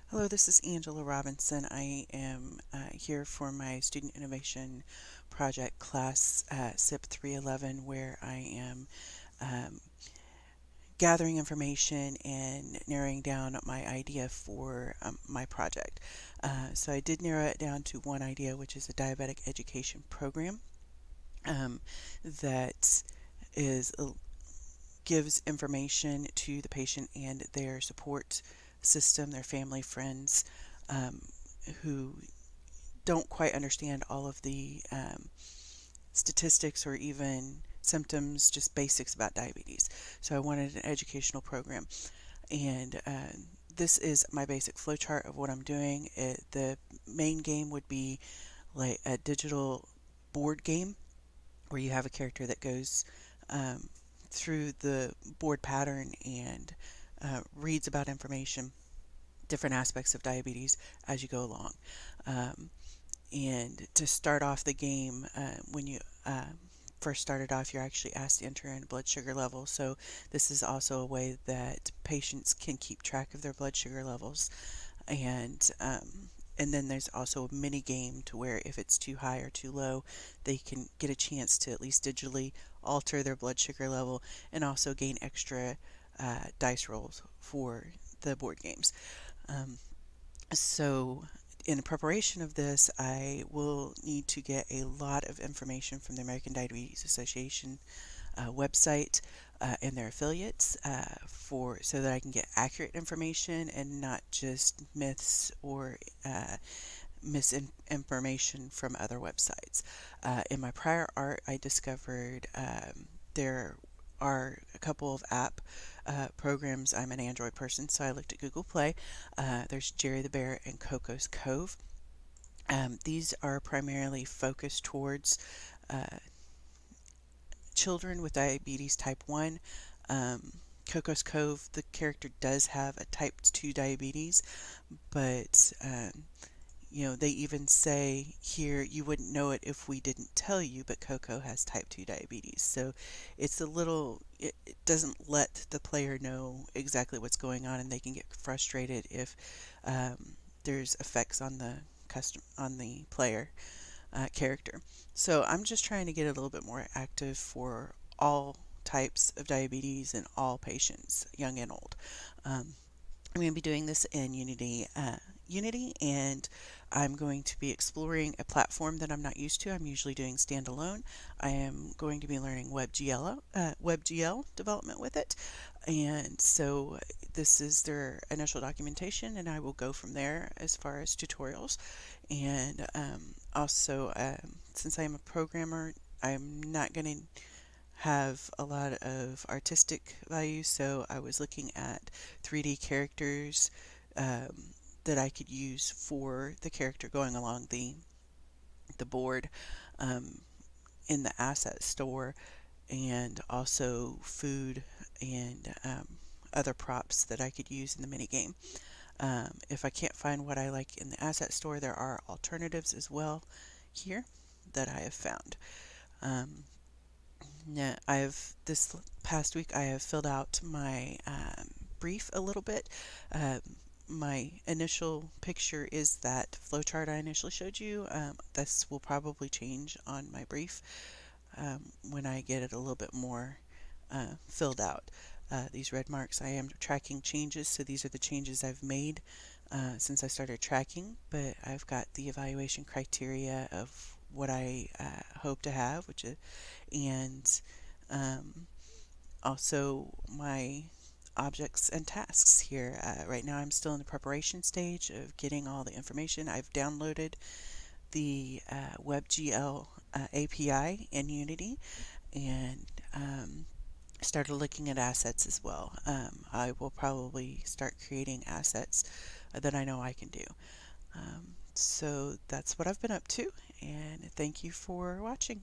Hello, this is Angela Robinson. I am here for my Student Innovation Project class SIP311, where I am um, gathering information and narrowing down my idea for my project. So I did narrow it down to one idea, which is a diabetic education program um, that is gives information to the patient and their support system, their family, friends, um, who don't quite understand all of the statistics or even symptoms, just basics about diabetes. So I wanted an educational program, and this is my basic flowchart of what I'm doing. The main game would be like a digital board game where you have a character that goes um, through the board pattern and reads about information, different aspects of diabetes as you go along. Um, and to start off the game, when you first started off, you're actually asked to enter in blood sugar level. So this is also a way that patients can keep track of their blood sugar levels. And then there's also a mini game to where if it's too high or too low, they can get a chance to at least digitally alter their blood sugar level and also gain extra dice rolls for the board games. Um, so in preparation of this, I will need to get a lot of information from the American Diabetes Association website and their affiliates for so that I can get accurate information and not just myths or misinformation from other websites. In my prior art, I discovered there are a couple of app programs. I'm an Android person, so I looked at Google Play. There's Jerry the Bear and Coco's Cove. These are primarily focused towards uh, children with diabetes type 1. Um, Coco's Cove, the character does have a type 2 diabetes, but they even say here you wouldn't know it if we didn't tell you, but Coco has type 2 diabetes. So it's it doesn't let the player know exactly what's going on, and they can get frustrated if there's effects on the player character. So I'm just trying to get a little bit more active for all types of diabetes and all patients, young and old. Um, I'm going to be doing this in Unity, and I'm going to be exploring a platform that I'm not used to. I'm usually doing standalone. I am going to be learning WebGL development with it, and so this is their initial documentation, and I will go from there as far as tutorials. And also, since I am a programmer, I'm not going to have a lot of artistic value, so I was looking at 3D characters that I could use for the character going along the board um, in the asset store, and also food and other props that I could use in the minigame. If I can't find what I like in the asset store, there are alternatives as well here that I have found. Um, Now, this past week I have filled out my brief a little bit. Um, my initial picture is that flowchart I initially showed you. This will probably change on my brief when I get it a little bit more filled out. These red marks, I am tracking changes, so these are the changes I've made since I started tracking, but I've got the evaluation criteria of what I hope to have, and um, also my objects and tasks here. Right now I'm still in the preparation stage of getting all the information. I've downloaded the WebGL API in Unity, and started looking at assets as well. I will probably start creating assets that I know I can do. So that's what I've been up to, and thank you for watching.